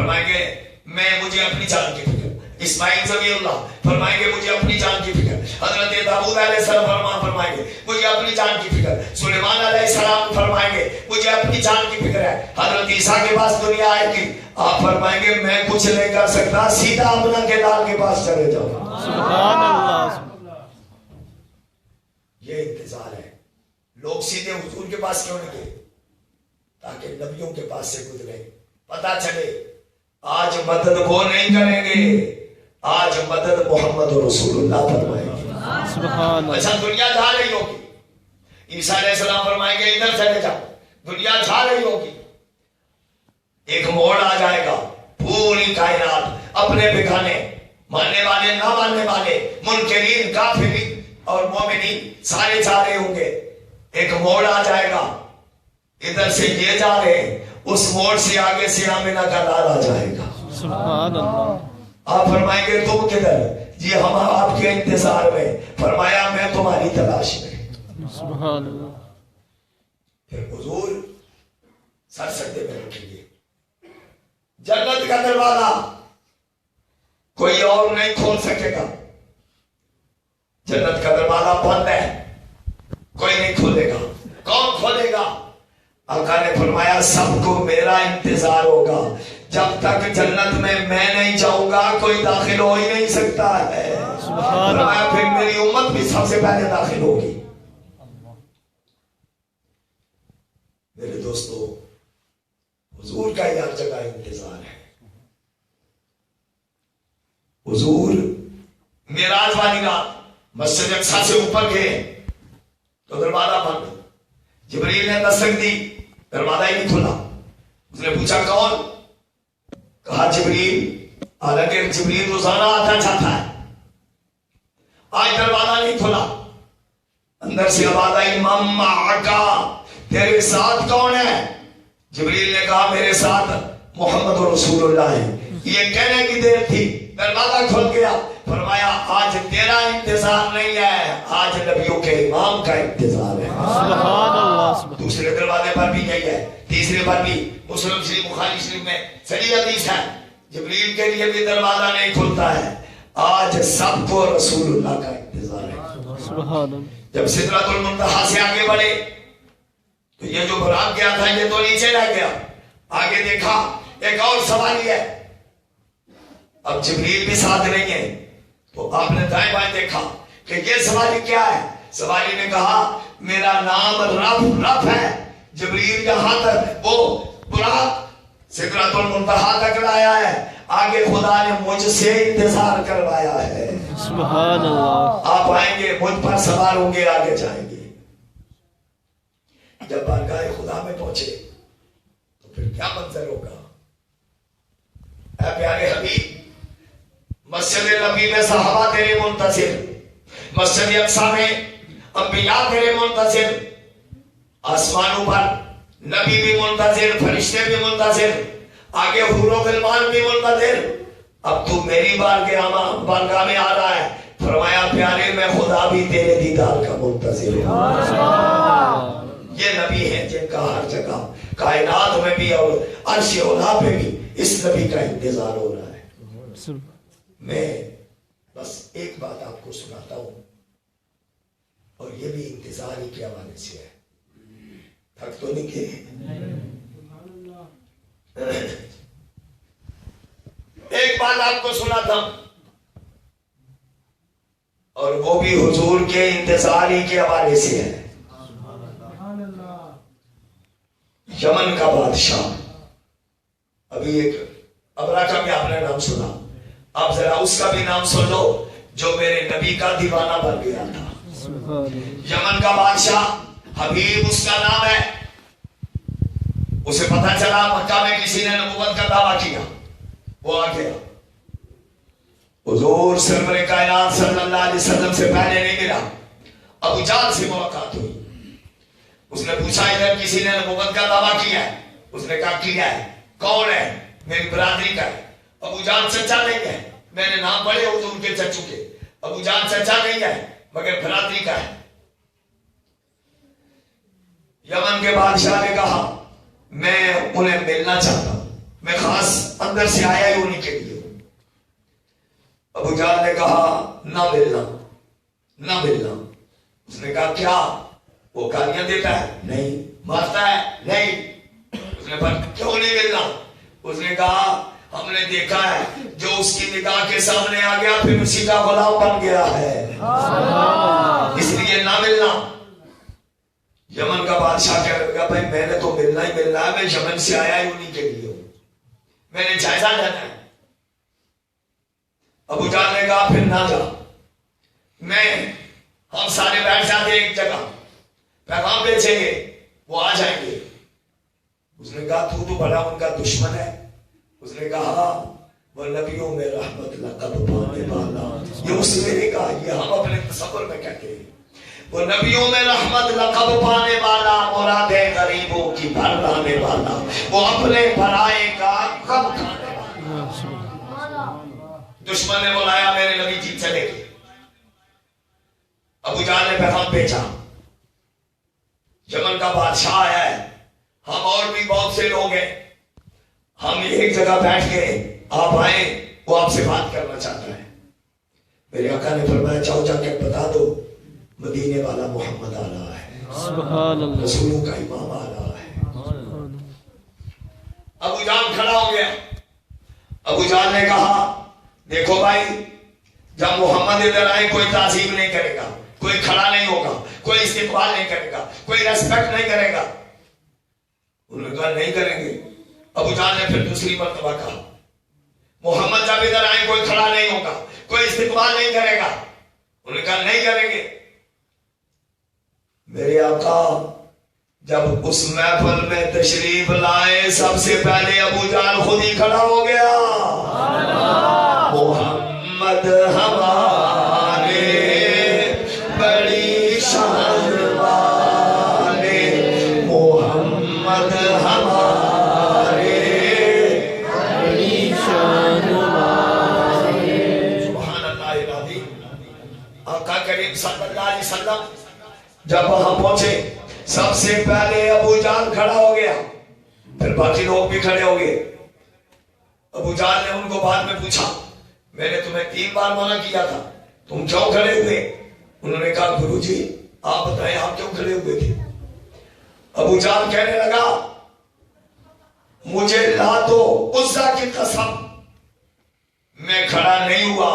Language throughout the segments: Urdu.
فرمائیں گے مجھے اپنی جان کی فکر. اسماعیل ذبیح اللہ فرمائیں گے مجھے اپنی جان کی فکر. حضرت داؤد علیہ السلام فرمائیں گے مجھے اپنی جان کی فکر. سلیمان علیہ السلام فرمائیں گے مجھے اپنی جان کی فکر ہے. حضرت عیسیٰ کے پاس دنیا آئے گی, آپ فرمائیں گے میں کچھ نہیں کر سکتا, سیدھا اپنا کے لال کے پاس چلے جاؤ. سبحان اللہ. یہ انتظار ہے. لوگ سیدھے حضور کے پاس کیوں نہیں گئے؟ تاکہ نبیوں کے پاس سے گزرے, پتا چلے آج مدد وہ نہیں کریں گے, آج مدد محمد رسول اللہ فرمائیں گے. سبحان اللہ. اچھا دنیا جا رہی ہوگی, عیسیٰ علیہ السلام فرمائیں گے ادھر چلے جاؤ, دنیا جا رہی ہوگی, ایک موڑ آ جائے گا, پوری کائنات اپنے بگانے, ماننے والے نہ ماننے والے, منکرین کافرین اور مومنین سارے جا رہے ہوں گے. ایک موڑ آ جائے گا, ادھر سے یہ جا رہے ہیں, اس موڑ سے آگے سے آمینہ کا لال آ جائے گا. سبحان اللہ. آپ فرمائیں گے تم کدھر؟ جی ہم آپ کے انتظار میں. فرمایا میں تمہاری تلاش میں. سبحان اللہ. پھر حضور سر سجدے میں رکھیں گے. جنت کا دروازہ کوئی اور نہیں کھول سکے گا. جنت کا دروازہ بند ہے, کوئی نہیں کھولے گا. کون کھولے گا؟ آقا نے فرمایا سب کو میرا انتظار ہوگا, جب تک جنت میں نہیں جاؤں گا کوئی داخل ہو ہی نہیں سکتا ہے. فرمایا پھر میری امت بھی سب سے پہلے داخل ہوگی. میرے دوستو, حضور کا ہر جگہ انتظار ہے. حضور معراج والی رات مسجد اقصی سے اوپر گئے تو دروازہ بند. جبریل نے دستک دی, دروازہ ہی نہیں کھلا. اس نے پوچھا کون؟ کہا جبریل. حالانکہ جبریل روزانہ آتا جاتا ہے, آج دروازہ نہیں کھلا. اندر سے آواز آئی من معک, تیرے ساتھ کون ہے؟ جبریل نے کہا میرے ساتھ محمد رسول اللہ ہے. یہ کہنے کی دیر تھی, دروازہ کھل گیا. فرمایا آج تیرا انتظار نہیں ہے, آج نبیوں کے امام کا انتظار ہے. سبحان اللہ. دوسرے دروازے پر بھی یہی ہے, تیسرے پر بھی. مسلم شریف بخاری شریف میں صحیح حدیث ہے, جبریل کے لیے بھی دروازہ نہیں کھلتا ہے, آج سب کو رسول اللہ کا انتظار ہے. سبحان اللہ. جب سدرۃ المنتہا سے آگے بڑھے تو یہ جو براق گیا تھا یہ تو نیچے رہ گیا. آگے دیکھا ایک اور سواری ہے, اب جبریل بھی ساتھ نہیں ہے. تو آپ نے دائیں بائیں دیکھا کہ یہ سواری کیا ہے. سواری نے کہا میرا نام رف ہے. جبریل یہاں تک وہ براق سدرۃ المنتہا تک لایا ہے, آگے خدا نے مجھ سے انتظار کروایا ہے. سبحان اللہ. آپ آئیں گے, مجھ پر سوار ہوں گے, آگے جائیں گے. جب بارگاہ خدا میں پہنچے تو پھر کیا منظر ہوگا؟ اے پیارے حبیب, مسجد نبی میں صحابہ تیرے منتظر, مسجد اقصی میں انبیاء تیرے منتظر, آسمانوں پر نبی بھی منتظر, فرشتے بھی منتظر, آگے حور و غلمان بھی منتظر. اب تو میری بارگاہ میں آ رہا ہے. فرمایا پیارے میں خدا بھی تیرے دیدار کا منتظر ہوں. یہ نبی ہیں جن کا ہر جگہ کائنات میں بھی اور عرش اولا پہ بھی اس نبی کا انتظار ہو رہا ہے. میں بس ایک بات آپ کو سناتا ہوں, اور یہ بھی انتظار ہی کے حوالے سے ہے. تھک تو نہیں گئے؟ ایک بات آپ کو سناتا ہوں, اور وہ بھی حضور کے انتظار ہی کے حوالے سے ہے. یمن کا بادشاہ, ابھی ایک ابرا کا بھی آپ نے نام سنا, آپ ذرا اس کا بھی نام سن لو جو میرے نبی کا دیوانہ بن گیا تھا. یمن کا بادشاہ حبیب اس کا نام ہے. اسے پتا چلا مکہ میں کسی نے نبوت کا دعویٰ کیا, وہ آ گیا. حضور سرور کائنات صلی اللہ علیہ وسلم سے پہلے نہیں ملا, ابو جہل سے ملاقات ہوئی. اس نے پوچھا ادھر کسی نے نبوت کا دعویٰ کیا ہے؟ اس نے کہا کیا ہے. کون ہے؟ میری برادری کا ہے. ابو جہل چچا نہیں ہے, میں نے نام پڑھے حضور کے چچو کے. ابو جہل چچا نہیں ہے مگر برادری کا ہے. یمن کے بادشاہ نے کہا میں انہیں ملنا چاہتا ہوں, میں خاص اندر سے آیا ہی انہیں کے لیے. ابو جہل نے کہا نہ ملنا نہ ملنا. اس نے کہا کیا وہ گالیاں دیتا ہے؟ نہیں. مارتا ہے؟ نہیں. اس نے کہا کیوں نہیں ملنا؟ اس نے کہا ہم نے دیکھا ہے جو اس کی نگاہ کے سامنے آ گیا پھر اسی کا غلام بن گیا ہے، اس لیے نہ ملنا. یمن کا بادشاہ کہنے لگا بھائی میں نے تو ملنا ہی ملنا ہے، میں یمن سے آیا ہی انہیں کے لیے ہوں، میں نے جائزہ لینا ہے. ابو جہل نے کہا پھر نہ جا، ہم سارے بیٹھ جاتے ایک جگہ، پیغام بیچیں گے، وہ آ جائیں گے. اس نے کہا تو بڑا ان کا دشمن ہے. اس نے کہا وہ نبیوں میں رحمت لقب پانے والا، یہ اس نے نہیں کہا، یہ ہم اپنے تصور میں کہتے ہیں. وہ نبیوں میں رحمت لقب پانے والا، مرادیں غریبوں کی بھر لانے والا، وہ اپنے بھرائے کا غم کھانے والا. دشمن نے بلایا میرے نبی جی چلے گئے. ابو جہل نے پیغام بھیجا یمن کا بادشاہ آیا ہے، ہم اور بھی بہت سے لوگ ہیں، ہم ایک جگہ بیٹھ گئے، آپ آئیں، وہ آپ سے بات کرنا چاہتا ہے. میرے آقا نے فرمایا جاؤ جا کے بتا دو مدینے والا محمد آ رہا ہے، سبحان اللہ، رسولوں کا امام آ رہا ہے. ابو جہل کھڑا ہو گیا. ابو جہل نے کہا دیکھو بھائی جب محمد ادھر آئے کوئی تعظیم نہیں کرے گا، کوئی کھڑا نہیں ہوگا، کوئی استقبال نہیں کرے گا، کوئی ریسپیکٹ نہیں کرے گا. انہوں نے کہا نہیں کریں گے. ابو جہل نے پھر دوسری مرتبہ کہا محمد جب ادھر آئے کوئی کھڑا نہیں ہوگا، کوئی استقبال نہیں کرے گا. انہوں نے کہا نہیں کریں گے. میرے آقا جب اس محفل میں تشریف لائے سب سے پہلے ابو جہل خود ہی کھڑا ہو گیا. محمد ہمارے بڑی شان والے، محمد ہمارے بڑی شان والے. سبحان اللہ العظیم. آقا کریم صلی اللہ علیہ وسلم جب وہاں پہنچے سب سے پہلے ابو جہل کھڑا ہو گیا، پھر باقی لوگ بھی کھڑے ہو گئے. ابو جہل نے ان کو بعد میں پوچھا میں نے تمہیں 3 بار منع کیا تھا، تم کیوں کھڑے ہوئے؟ انہوں نے کہا گرو جی آپ بتائیں آپ کیوں کھڑے ہوئے تھے؟ ابو جہل کہنے لگا مجھے لات و عزا کی قسم میں کھڑا نہیں ہوا،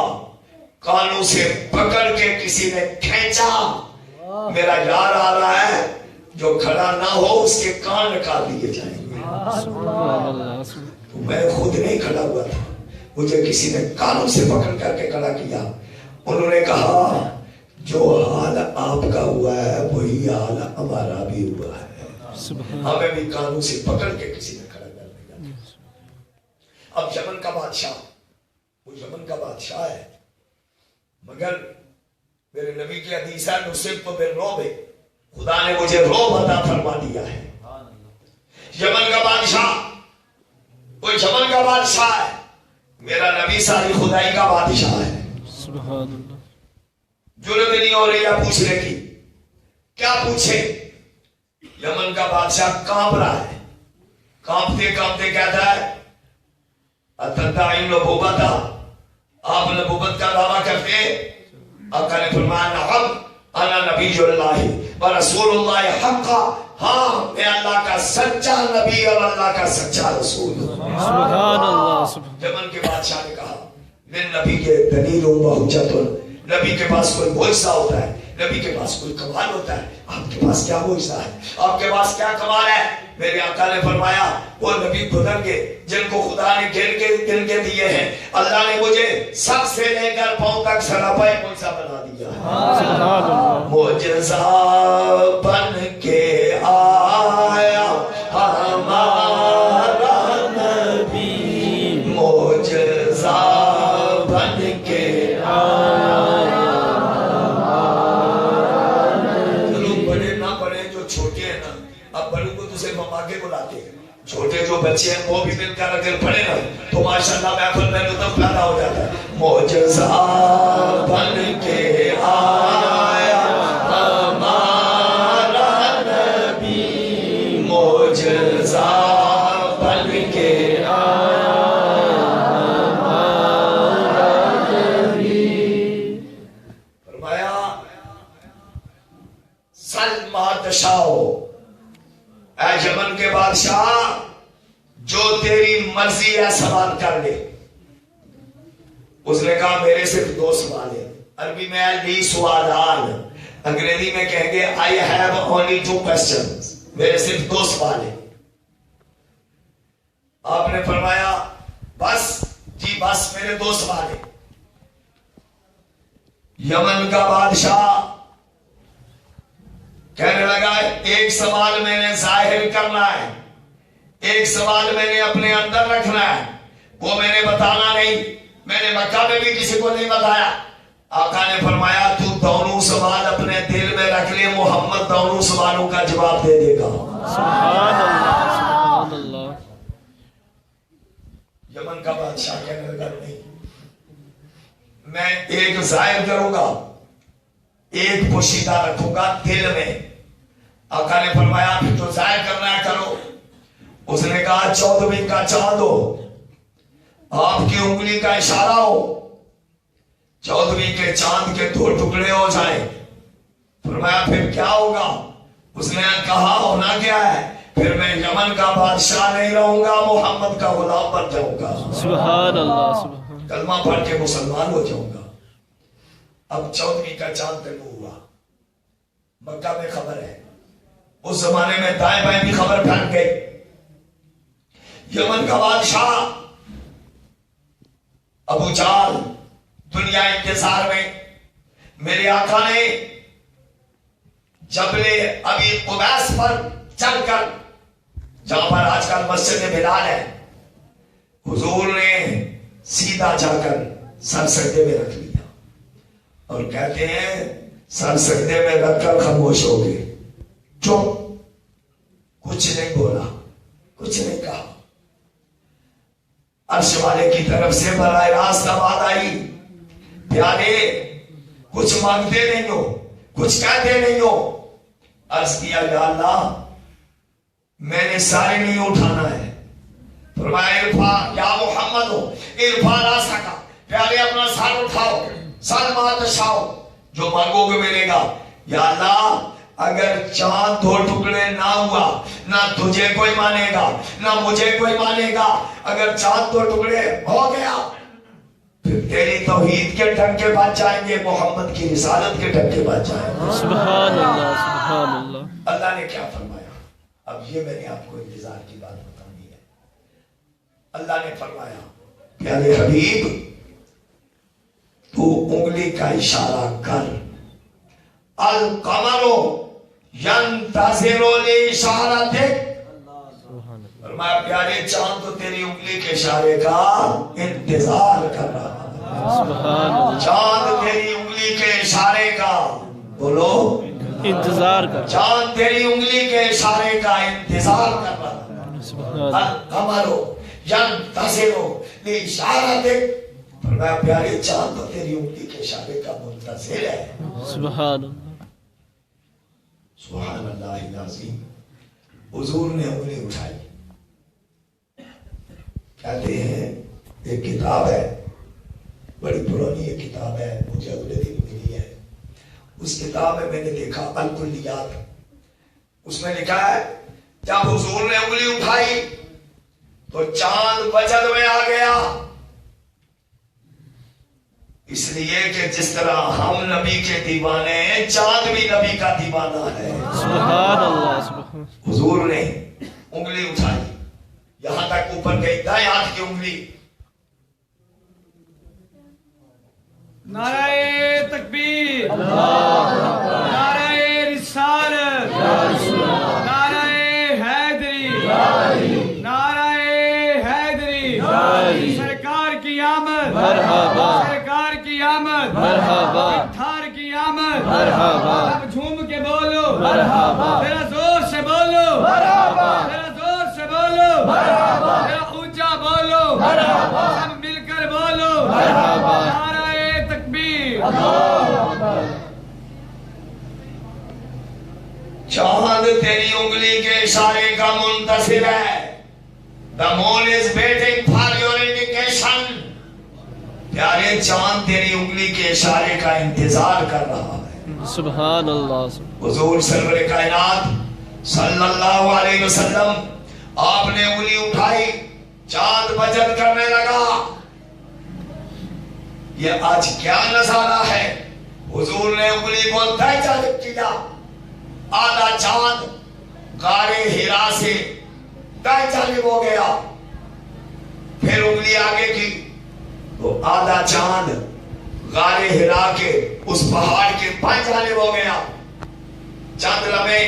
کانوں سے پکڑ کے کسی نے کھینچا. میرا یار آ رہا ہے، جو کھڑا نہ ہو اس کے کان نکال دیے جائیں گے. سبحان اللہ، تو میں خود نہیں کھڑا ہوا تھا، مجھے کسی نے کانوں سے پکڑ کر کے کھڑا کیا. انہوں نے کہا جو حال آپ کا ہوا ہے وہی حال ہمارا بھی ہوا ہے، ہمیں بھی کانوں سے پکڑ کے کسی نے کھڑا کر دیا. اب یمن کا بادشاہ، وہ یمن کا بادشاہ ہے، مگر میرے نبی کی حدیث ہے نصرت تو بالرعب، خدا نے مجھے رعب عطا فرما دیا ہے. یمن کا بادشاہ، وہ یمن کا بادشاہ ہے، میرا نبی ساری خدائی کا بادشاہ ہے. سبحان اللہ. ضرورت نہیں ہو رہی ہے پوچھنے کی، کیا پوچھے؟ یمن کا بادشاہ کانپ رہا ہے، کانپتے کانپتے کہتا ہے اتدعی نبوت، آپ نبوت کا دعویٰ کرتے؟ آقا نے فرمایا نعم انا نبی اللہ و رسول اللہ حقا، ہاں میں اللہ کا سچا نبی اور اللہ کا سچا رسول ہوں. سبحان اللہ. یمن کے بادشاہ نے کہا میں نبی کے دلیل و حجت، نبی کے پاس کوئی معجزہ ہوتا ہے، نبی کے پاس کوئی کمال ہوتا ہے، آپ کے پاس کیا معجزہ ہے، آپ کے پاس کیا کمال ہے؟ میرے آقا نے فرمایا وہ نبی گزر گئے جن کو خدا نے گن کے دیے ہیں، اللہ نے مجھے سب سے لے کر پاؤں تک سراپا معجزہ بنا دیا ہے. معجزہ بن کے آیا ہمارا نبی، معجزہ بن کے آیا. لوگ بڑے نہ بڑے جو چھوٹے ہیں نا، اب بڑوں کو تو صرف مما کے بلاتے ہیں، چھوٹے جو بچے ہیں وہ بھی مل کر اگر پڑھے نا تو ماشاءاللہ محفل میں لطف پیدا ہو جاتا ہے. معجزہ بن کے آیا ہمارا نبی، معجزہ بن کے آیا مرضی ہے سوال کر لے. اس نے کہا میرے صرف 2 سوال ہیں. عربی میں لی سوالان, انگریزی میں کہیں گے I have only 2 questions. میرے صرف 2 سوال ہیں. آپ نے فرمایا بس جی بس میرے 2 سوال ہیں. یمن کا بادشاہ کہنے لگا ایک سوال میں نے ظاہر کرنا ہے, ایک سوال میں نے اپنے اندر رکھنا ہے, وہ میں نے بتانا نہیں. میں نے مکہ میں بھی کسی کو نہیں بتایا. آقا نے فرمایا تو دونوں سوال اپنے دل میں رکھ لے, محمد دونوں سوالوں کا جواب دے دے گا. سبحان اللہ, سبحان اللہ. یمن کا بادشاہ کہنے لگا نہیں, میں ایک ظاہر کروں گا, ایک پوشیدہ رکھوں گا دل میں. آقا نے فرمایا پھر تو ظاہر کرنا ہے کرو. اس نے کہا 14ویں کا چاند ہو, آپ کی انگلی کا اشارہ ہو, 14ویں کے چاند کے 2 ٹکڑے ہو جائیں. فرمایا پھر کیا ہوگا؟ اس نے کہا ہونا کیا ہے, پھر میں یمن کا بادشاہ نہیں رہوں گا, محمد کا غلام بن جاؤں گا. سبحان اللہ, سبحان. کلمہ پڑھ کے مسلمان ہو جاؤں گا. اب 14ویں کا چاند طلوع ہوا. مکہ میں خبر ہے, اس زمانے میں دائیں بائیں بھی خبر پھیل گئی. یمن کا بادشاہ ابو جہل دنیا انتظار میں. میرے آقا نے جبل ابی قبیس پر چل کر, جہاں پر آج کل مسجد بلال ہے, حضور نے سیدھا جا کر سر سجدے میں رکھ لیا اور کہتے ہیں سر سجدے میں رکھ کر خاموش ہو گئے, چپ, کچھ نہیں بولا, کچھ نہیں کہا. عرش والے کی طرف سے براہ راست آواز آئی, پیارے کچھ مانگتے نہیں ہو, کچھ کہتے نہیں ہو. عرض کیا یا اللہ میں نے سارے نہیں اٹھانا ہے. فرمایا ارفع یا محمد ہو, ارفع راسک, پیارے اپنا سر اٹھاؤ, سر ماتشاؤ, جو مانگو گے ملے گا. یا اللہ اگر چاند 2 ٹکڑے نہ ہوا, نہ تجھے کوئی مانے گا نہ مجھے کوئی مانے گا. اگر چاند 2 ٹکڑے ہو گیا پھر تیری توحید کے ڈنکے بج جائیں گے, محمد کی رسالت کے ڈنکے بج جائیں گے. سبحان اللہ, سبحان اللہ. اللہ نے کیا فرمایا؟ اب یہ میں نے آپ کو انتظار کی بات بتانی ہے. اللہ نے فرمایا پیارے حبیب تو انگلی کا اشارہ کر, القمر ینتظر لاشارتک. فرمایا پیارے چاند تو تیری انگلی کے اشارے کا انتظار کر رہا ہے. سبحان اللہ. چاند تیری انگلی کے اشارے کا, بولو انتظار کر. چاند تیری انگلی کے اشارے کا انتظار کر رہا ہے. سبحان اللہ. القمر ینتظر لاشارتک. فرمایا پیارے چاند تو تیری انگلی کے اشارے کا منتظر ہے. سبحان اللہ. سبحان اللہ العظیم. حضور نے انگلی اٹھائی. کہتے ہیں ایک کتاب ہے, بڑی پرانی ایک کتاب ہے, مجھے اگلے دن ملی ہے. اس کتاب میں نے دیکھا الکلیات, اس میں لکھا ہے جب حضور نے انگلی اٹھائی تو چاند وجد میں آ گیا. اس لیے کہ جس طرح ہم نبی کے دیوانے ہیں, چاند بھی نبی کا دیوانہ ہے. سبحان اللہ, سبحان. حضور نے انگلی اٹھائی, یہاں تک اوپر گئی دائیں ہاتھ کی انگلی. نعرہ تکبیر, نعرہ رسالت, نعرہ حیدری, نعرہ حیدری. سرکار کی آمد, مرحبا, سرکار کی آمد, مرحبا, تھار کی آمد, مرحبا. اب جھوم کے بولو مرحبا, ذرا زور سے بولو, مرحبا, ذرا زور سے بولو, مرحبا, ذرا اونچا بولو, مرحبا, سب مل کر بولو, مرحبا. نعرہ تکبیر. چاند تیری انگلی کے اشارے کا منتظر ہے. The moon is waiting for your indication. پیارے چاند تیری انگلی کے اشارے کا انتظار کر رہا ہے. سبحان اللہ. حضور سرور کائنات صلی اللہ علیہ وسلم آپ نے انگلی اٹھائی, چاند بجت کرنے لگا. یہ آج کیا نظارہ ہے. حضور نے انگلی کو دائیں جانب کیا, آدھا چاند غار ہرا سے دائیں جانب ہو گیا. پھر انگلی آگے کی تو آدھا چاند غار ہرا کے اس پہاڑ کے بائیں جانب ہو گیا. چند لمحے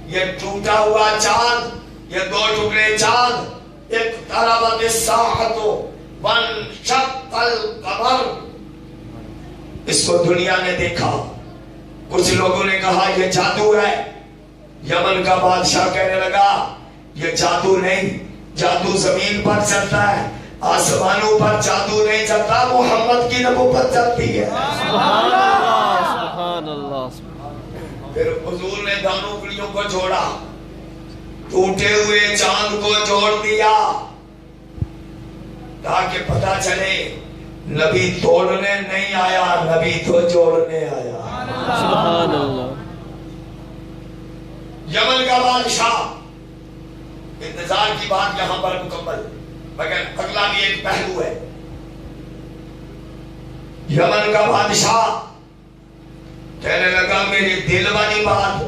یہ ٹوٹا ہوا چاند, یہ دو ٹکڑے چاند, اقتربت الساعۃ وانشق القمر, اس کو دنیا نے دیکھا. کچھ لوگوں نے کہا یہ جادو ہے. یمن کا بادشاہ کہنے لگا یہ جادو نہیں, جادو زمین پر چلتا ہے, آسمانوں پر جادو نہیں چلتا, محمد کی نبوت چلتی ہے. سبحان اللہ, سبحان اللہ. پھر حضور نے دونوں انگلیوں کو جوڑا, ٹوٹے ہوئے چاند کو جوڑ دیا تاکہ پتا چلے نبی توڑنے نہیں آیا, نبی تو جوڑنے آیا. سبحان اللہ. یمن کا بادشاہ, انتظار کی بات یہاں پر مکمل, مگر اگلا بھی ایک پہلو ہے. یمن کا بادشاہ کہنے لگا میری دل والی بات.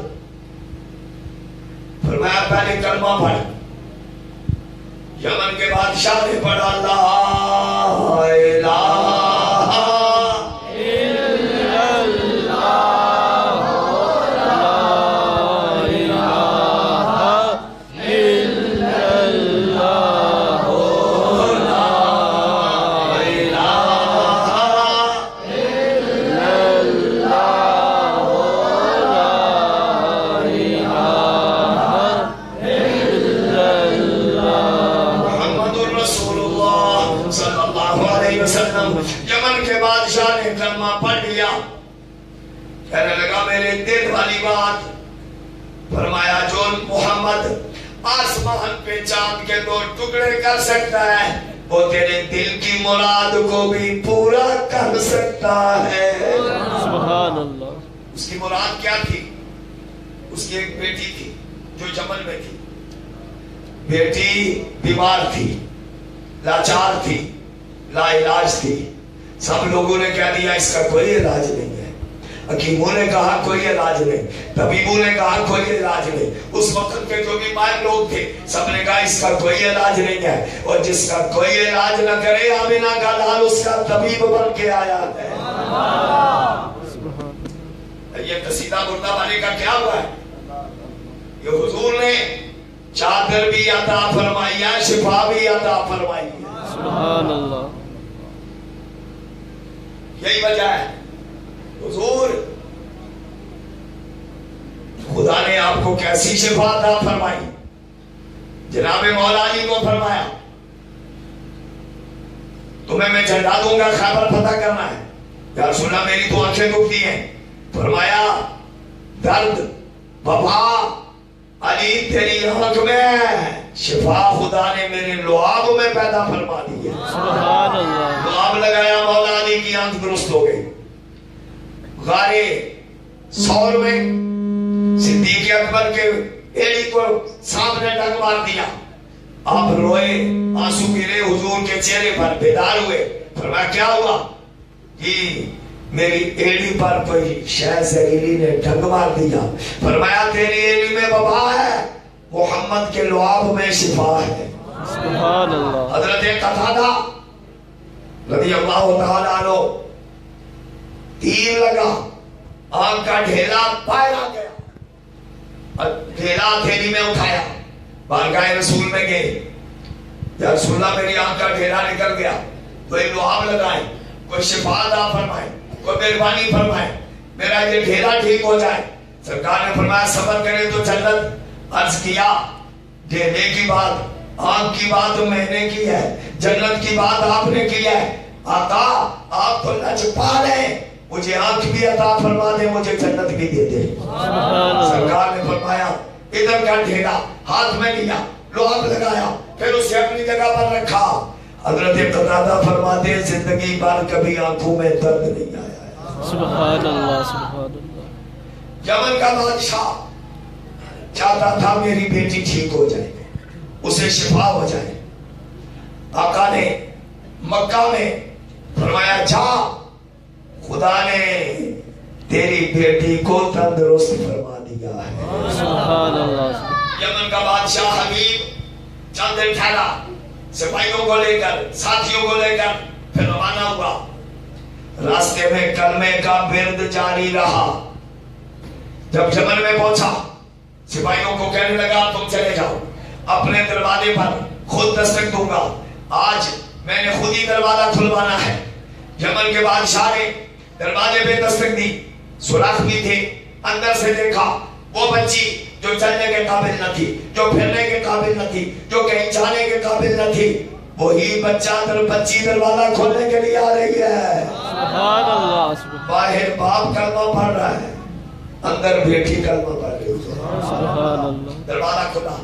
فرمایا پہلے کلمہ پڑھ. یمن کے بادشاہ نے پڑھا لا الہ یمن کے بادشاہ نے کلمہ پڑھ لیا. کہنے لگا میرے دل والی بات. فرمایا جو محمد آسمان پہ چاند کے دو ٹکڑے کر سکتا ہے وہ تیرے دل کی مراد کو بھی پورا کر سکتا ہے. سبحان اللہ. اس کی مراد کیا تھی؟ اس کی ایک بیٹی تھی جو یمن میں تھی. بیٹی بیمار تھی, لاچار تھی, لا علاج تھی. سب لوگوں نے کہہ دیا اس کا کوئی علاج نہیں ہے. حکیموں نے کہا کوئی علاج نہیں, طبیبوں نے کہا کوئی علاج نہیں. اس وقت کے جو بیمار لوگ تھے سب نے کہا اس کا کوئی علاج نہیں ہے, اور جس کا کوئی علاج نہ کرے آمینہ کا لال اس کا طبیب بن کے آیا ہے. یہ قصیدہ مردہ والے کا کیا ہوا ہے؟ یہ حضور نے چادر بھی عطا فرمائی ہے, شفا بھی عطا فرمائی ہے. سبحان اللہ. یہی وجہ ہے حضور خدا نے آپ کو کیسی شفا عطا فرمائی. جناب مولا علی کو فرمایا تمہیں میں جھنڈا دوں گا, خیبر فتح کرنا ہے. یا رسول اللہ میری تو آنکھیں دکھتی ہیں. فرمایا درد وبا علی تیری آنکھ میں, شفا خدا نے میرے لعاب میں پیدا فرما دی ہے. سبحان اللہ. لعاب لگایا, مولا علی کی آنکھ درست ہو گئی. غارے سور میں صدیق اکبر کے ایڑی کو سامنے ڈنگ مار دیا. آپ روئے, آنسو گرے حضور کے چہرے پر, بیدار ہوئے. فرمایا کیا ہوا؟ جی میری ایڑی پر کوئی شہ زہریلی نے ڈنگ مار دیا. فرمایا تیری ایڑی میں وبا ہے, محمد کے لعاب میں شفا ہے. سبحان اللہ. حضرت قتادہ رضی اللہ تعالیٰ عنہ تیر لگا, آنکھ کا ڈھیلا باہر آ گیا, ڈھیلا تھیلی میں اٹھایا, بارگاہ رسول میں گئے. یا رسول اللہ میری آنکھ کا ڈھیلا نکل گیا, کوئی لعاب لگائے, کوئی شفا عطا فرمائے, کوئی مہربانی فرمائے, میرا یہ ڈھیلا ٹھیک ہو جائے. سرکار نے فرمایا صبر کرے تو جنت. عرض کیا ڈھیلے کی بات, آنکھ کی بات میں نے کی ہے, جنت کی بات آپ نے کی ہے. آقا آپ تو لجپال ہیں, مجھے آنکھ بھی عطا فرما دے, مجھے جنت بھی دے دے. سرکار نے فرمایا ادھر کا ڈھیلا ہاتھ میں لیا, لعاب لگایا, پھر اسے اپنی جگہ پر رکھا. حضرت قتادہ فرماتے ہیں زندگی بھر کبھی آنکھوں میں درد نہیں آیا. سبحان اللہ. سبحان اللہ. یمن کا بادشاہ چاہتا تھا میری بیٹی ٹھیک ہو جائے, اسے شفا ہو جائے. آقا نے مکہ میں فرمایا جا خدا نے تیری بیٹی کو تندرست فرما دیا ہے. سبحان اللہ. یمن کا بادشاہ حبیب چند دن ٹھہرا, سپاہیوں کو لے کر ساتھیوں کو لے کر پھر روانہ ہوا. راستے میں کلمے کا ورد جاری رہا. جب یمن میں پہنچا سپاہیوں کو کہنے لگا تم چلے جاؤ, اپنے دروازے پر خود دستک دوں گا, آج میں نے خود ہی دروازہ کھلوانا ہے. یمن کے بادشاہ نے دروازے پہ دستک دی, سوراخ بھی تھے, اندر سے دیکھا وہ بچی جو چلنے کے قابل نہ تھی, جو پھرنے کے قابل نہ تھی, جو کہیں جانے کے قابل نہ تھی, وہی بچی دروازہ کھولنے کے لیے آ رہی ہے. سبحان اللہ. باہر باپ کلمہ پڑھ رہا ہے, اندر بیٹی کلمہ پڑھ رہی ہے. سبحان اللہ. دروازہ کھلا.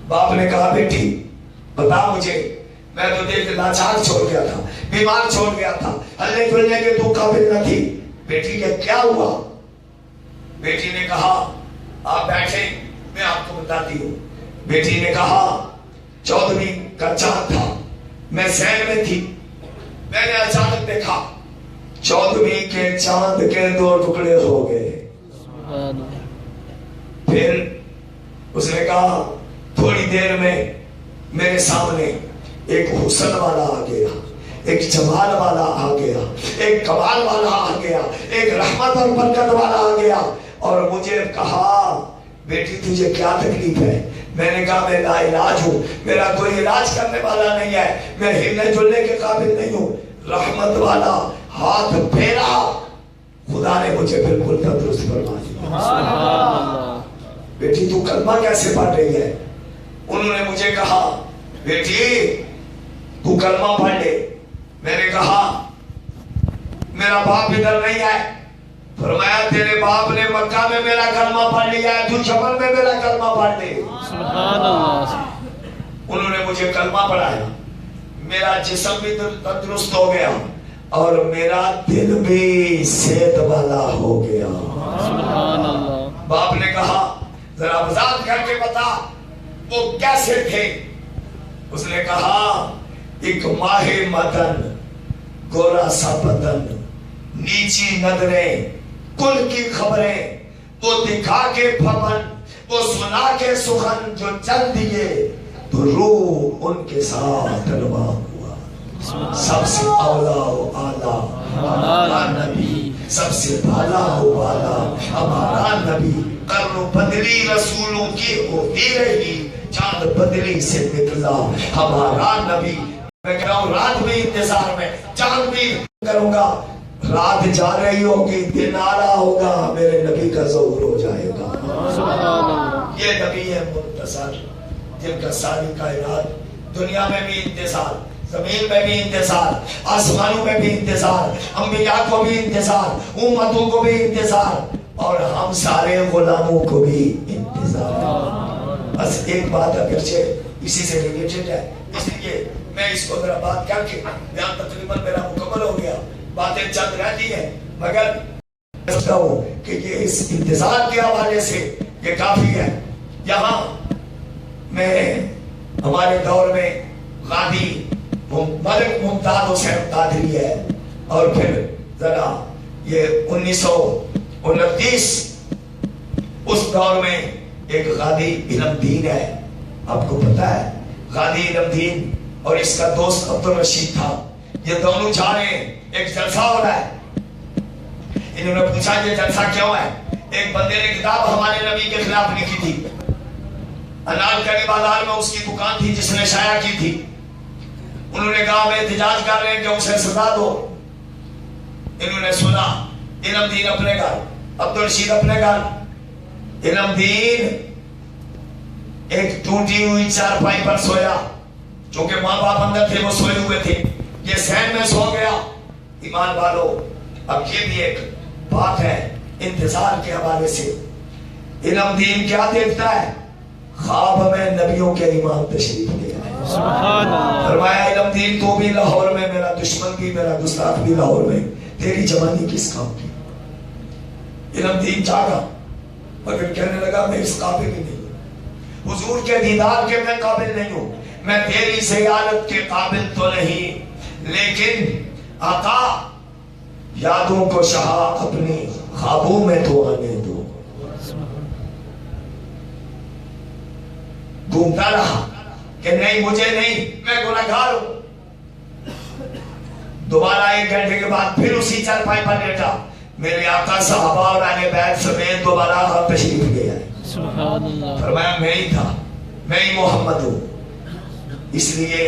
باپ نے کہا بیٹی بتا مجھے, میں تو دیکھ لاچار چھوڑ گیا تھا, بیمار چھوڑ گیا تھا, ہلنے پھرنے کے تو قابل نہ تھی, بیٹی کے کیا ہوا؟ بیٹی نے کہا آپ بیٹھے میں آپ کو بتاتی ہوں. بیٹی نے کہا 14ویں کا چاند تھا, میں سین میں تھی, میں نے اچانک دیکھا 14ویں کے چاند کے 2 ٹکڑے ہو گئے. سبحان اللہ. پھر اس نے کہا تھوڑی دیر میں میرے سامنے ایک حسن والا آ گیا, ایک جمال والا آ گیا, ایک کمال والا آ گیا, ایک رحمت اور برکت والا آ گیا, اور مجھے کہا بیٹی تجھے کیا تکلیف ہے؟ میں نے کہا میں لا علاج ہوں, میرا کوئی علاج کرنے والا نہیں ہے, میں ہلنے جلنے کے قابل نہیں ہوں. رحمت والا ہاتھ پھیرا, خدا نے مجھے بالکل تندرست فرما دیا. سبحان اللہ. بیٹی تو کلمہ کیسے پڑھ رہی ہے؟ انہوں نے مجھے کہا بیٹی تو کلمہ پڑھ لے. میں نے کہا میرا باپ ادھر نہیں ہے. فرمایا تیرے باپ نے مکہ میں میرا کلمہ پڑھ لیا ہے, تو یمن میں میرا کلمہ پڑھ لے. سبحان اللہ. انہوں نے مجھے کلمہ پڑھایا, میرا جسم بھی تندرست ہو گیا اور میرا دل بھی صحت والا ہو گیا. سبحان اللہ. باپ نے کہا ذرا وضاحت کر کے بتا وہ کیسے تھے؟ اس نے کہا ایک ماہ مدن, گورا سا بدن, نیچی نظریں, کل کی خبریں, وہ دکھا کے پھپن, وہ سنا کے سخن, جو چل دیے تو روح ان کے ساتھ روا ہوا. سب سے اولا و اعلیٰ ہمارا نبی, سب سے بالا و بالا ہمارا نبی. قرن بدلی رسولوں کی ہوتی رہی, چاند بدلی سے نکلا ہمارا نبی. میں کہہ رہا ہوں رات بھی انتظار میں, چاند بھی کروں گا. رات جا رہی ہوگی, دن آ رہا ہوگا, میرے نبی کا ظہور ہو جائے گا. سبحان اللہ. یہ نبی ہے منتصر, جن کا ساری کائنات, دنیا میں بھی انتظار, زمین میں بھی انتظار, آسمانوں میں بھی انتظار, انبیاء کو بھی انتظار, امتوں کو بھی انتظار, اور ہم سارے غلاموں کو بھی انتظار. بس ایک بات اگرچہ اسی سے ریلیٹڈ ہے, اس لیے میں اس کو ذرا بات کر کے بیان تقریباً میرا مکمل ہو گیا, باتیں چند رہتی ہیں, مگر سمجھتا ہوں کہ یہ اس انتظار کے حوالے سے یہ کافی ہے. یہاں میں ہمارے دور میں غازی ملک ممتاز حسین قادری ہے, اور پھر ذرا یہ 1929 اس دور میں ایک غازی علم دین ہے, آپ کو پتا ہے غازی علم دین اور اس کا دوست عبدالرشید تھا. یہ دونوں جا رہے ہیں, ایک جلسہ ہو رہا ہے. انہوں نے پوچھا یہ جلسہ کیوں ہے؟ ایک بندے نے کتاب ہمارے نبی کے خلاف لکھی تھی, انارکلی بازار میں اس کی دکان تھی جس نے شائع کی تھی. انہوں نے کہا میں احتجاج کر رہے ہیں کہ اسے سزا دو. انہوں نے سنا, علم دین اپنے گھر, عبدالرشید اپنے گھر. علم دین ایک ٹوٹی ہوئی چارپائی پر سویا, چونکہ ماں باپ اندر تھے, وہ سوئے ہوئے تھے, یہ سین میں سو گیا. ایمان والو, اب یہ بھی ایک بات ہے انتظار کے حوالے سے. علم دین کیا دیکھتا ہے؟ خواب میں نبیوں کے امام تشریف لے آئے. سبحان اللہ. فرمایا علم دین تو بھی لاہور میں, میرا دشمن بھی, میرا گستاخ بھی لاہور میں, تیری جوانی کس کام کی؟ علم دین جاگا, مگر کہنے لگا میں اس قابل ہی نہیں ہوں, حضور کے دیدار کے میں قابل نہیں ہوں, میں تیری زیارت کے قابل تو نہیں، لیکن آقا یادوں کو شاہ اپنی خوابوں میں تو آنے دو۔ گھومتا رہا کہ نہیں مجھے نہیں، میں گنہگار ہوں۔ دوبارہ 1 گھنٹے کے بعد پھر اسی چارپائی پر لیٹا، میرے آقا صحابہ اور اہل بیت سمیت دوبارہ آپ تشریف لے آئے۔ سبحان اللہ۔ فرمایا میں ہی تھا، میں ہی محمد ہوں، اس لیے